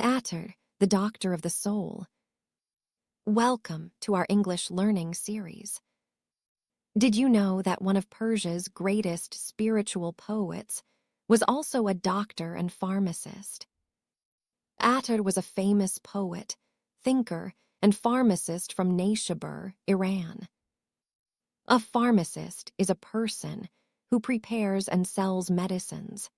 Attar, the doctor of the soul. Welcome to our English learning series. Did you know that one of Persia's greatest spiritual poets was also a doctor and pharmacist? Attar was a famous poet, thinker, and pharmacist from Nayshabur, Iran. A pharmacist is a person who prepares and sells medicines.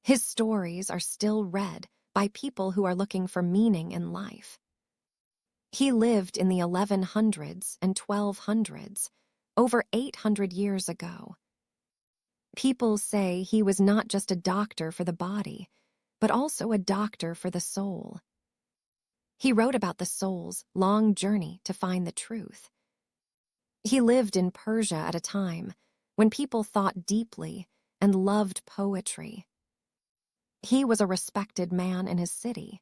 His stories are still read by people who are looking for meaning in life. He lived in the 1100s and 1200s, over 800 years ago. People say he was not just a doctor for the body, but also a doctor for the soul. He wrote about the soul's long journey to find the truth. He lived in Persia at a time when people thought deeply and loved poetry. He was a respected man in his city.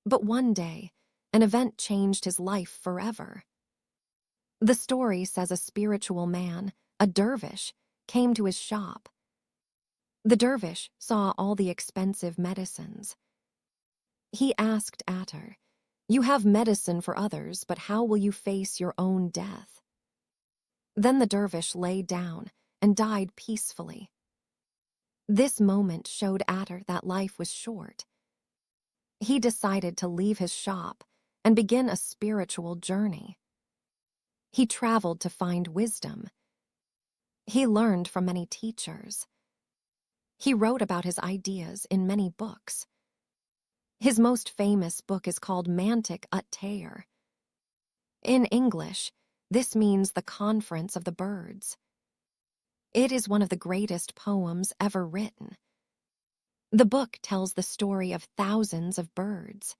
But one day, an event changed his life forever. The story says a spiritual man, a dervish, came to his shop. The dervish saw all the expensive medicines. He asked Attar, "You have medicine for others, but how will you face your own death?" Then the dervish lay down and died peacefully. This moment showed Attar that life was short. He decided to leave his shop and begin a spiritual journey. He traveled to find wisdom. He learned from many teachers. He wrote about his ideas in many books. His most famous book is called Attar. In English, this means the Conference of the Birds. It is one of the greatest poems ever written. The book tells the story of thousands of birds.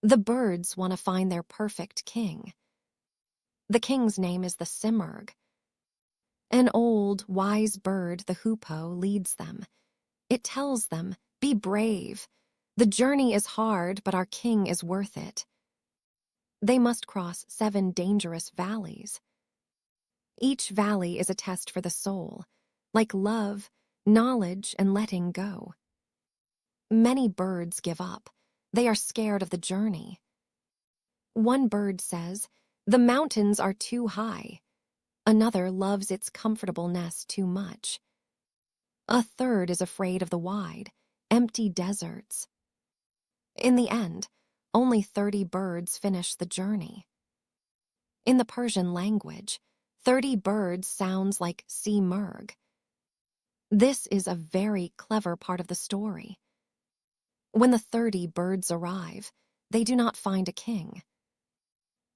The birds want to find their perfect king. The king's name is the simurgh. An old, wise bird, the hoopoe, leads them. It tells them, "Be brave. The journey is hard, but our king is worth it." They must cross 7 dangerous valleys. Each valley is a test for the soul, like love, knowledge, and letting go. Many birds give up. They are scared of the journey. One bird says, "The mountains are too high." Another loves its comfortable nest too much. A third is afraid of the wide, empty deserts. In the end, only 30 birds finish the journey. In the Persian language, 30 birds sounds like simurgh. This is a very clever part of the story. When the 30 birds arrive, they do not find a king.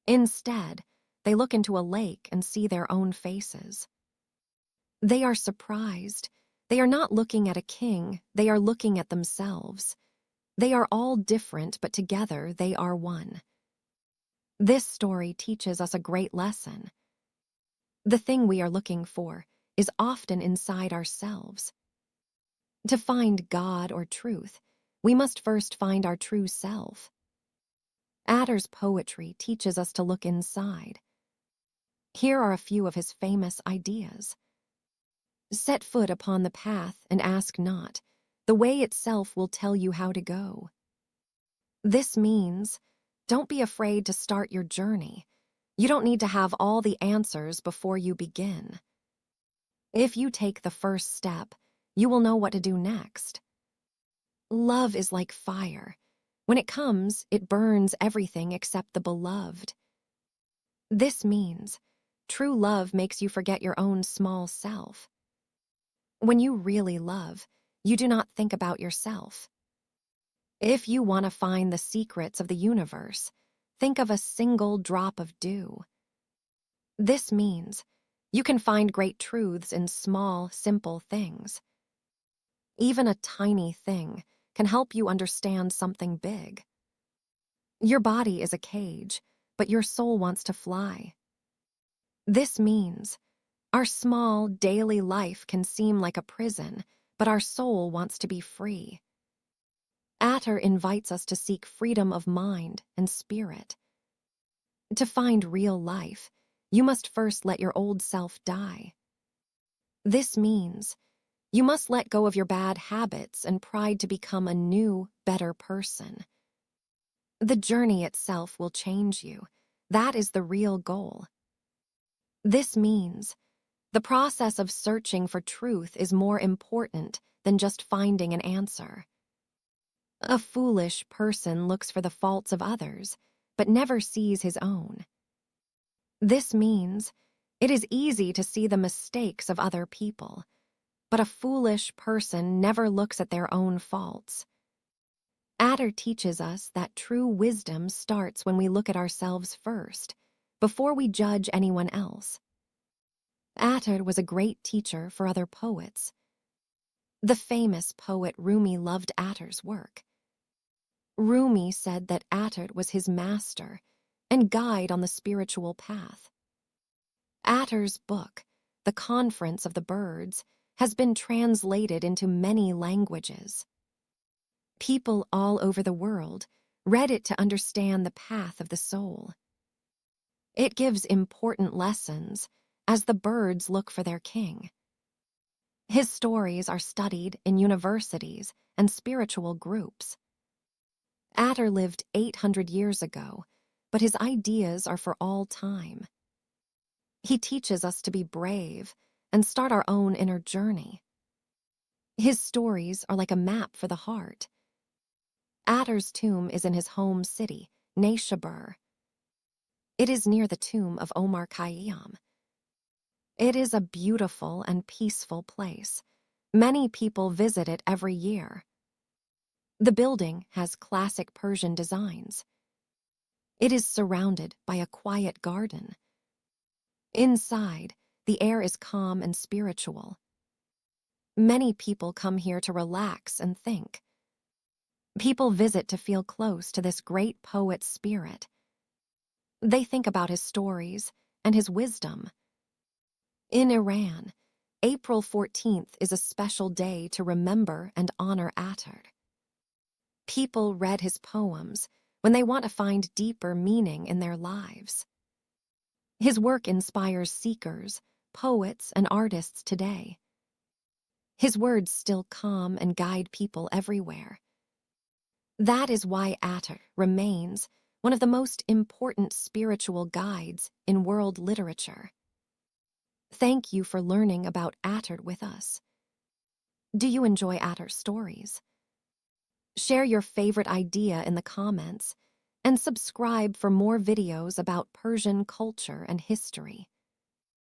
Instead, they look into a lake and see their own faces. They are surprised. They are not looking at a king, they are looking at themselves. They are all different, but together they are one. This story teaches us a great lesson. The thing we are looking for is often inside ourselves. To find God or truth, we must first find our true self. Attar's poetry teaches us to look inside. Here are a few of his famous ideas. Set foot upon the path and ask not. The way itself will tell you how to go. This means, don't be afraid to start your journey. You don't need to have all the answers before you begin. If you take the first step, you will know what to do next. Love is like fire. When it comes, it burns everything except the beloved. This means, true love makes you forget your own small self. When you really love, you do not think about yourself. If you want to find the secrets of the universe, think of a single drop of dew. This means you can find great truths in small, simple things. Even a tiny thing can help you understand something big. Your body is a cage, but your soul wants to fly. This means our small, daily life can seem like a prison, but our soul wants to be free. Attar invites us to seek freedom of mind and spirit. To find real life, you must first let your old self die. This means You must let go of your bad habits and pride to become a new, better person. The journey itself will change you. That is the real goal. This means the process of searching for truth is more important than just finding an answer. A foolish person looks for the faults of others, but never sees his own. This means it is easy to see the mistakes of other people, but a foolish person never looks at their own faults. Attar teaches us that true wisdom starts when we look at ourselves first, before we judge anyone else. Attar was a great teacher for other poets. The famous poet Rumi loved Attar's work. Rumi said that Attar was his master and guide on the spiritual path. Attar's book, The Conference of the Birds, has been translated into many languages. People all over the world read it to understand the path of the soul. It gives important lessons as the birds look for their king. His stories are studied in universities and spiritual groups. Attar lived 800 years ago, but his ideas are for all time. He teaches us to be brave and start our own inner journey. His stories are like a map for the heart. Attar's tomb is in his home city, Nayshabur. It is near the tomb of Omar Khayyam. It is a beautiful and peaceful place. Many people visit it every year. The building has classic Persian designs. It is surrounded by a quiet garden. Inside, the air is calm and spiritual. Many people come here to relax and think. People visit to feel close to this great poet's spirit. They think about his stories and his wisdom. In Iran, April 14th is a special day to remember and honor Attar. People read his poems when they want to find deeper meaning in their lives. His work inspires seekers, poets, and artists today. His words still calm and guide people everywhere. That is why Attar remains one of the most important spiritual guides in world literature. Thank you for learning about Attar with us. Do you enjoy Attar's stories? Share your favorite idea in the comments and subscribe for more videos about Persian culture and history.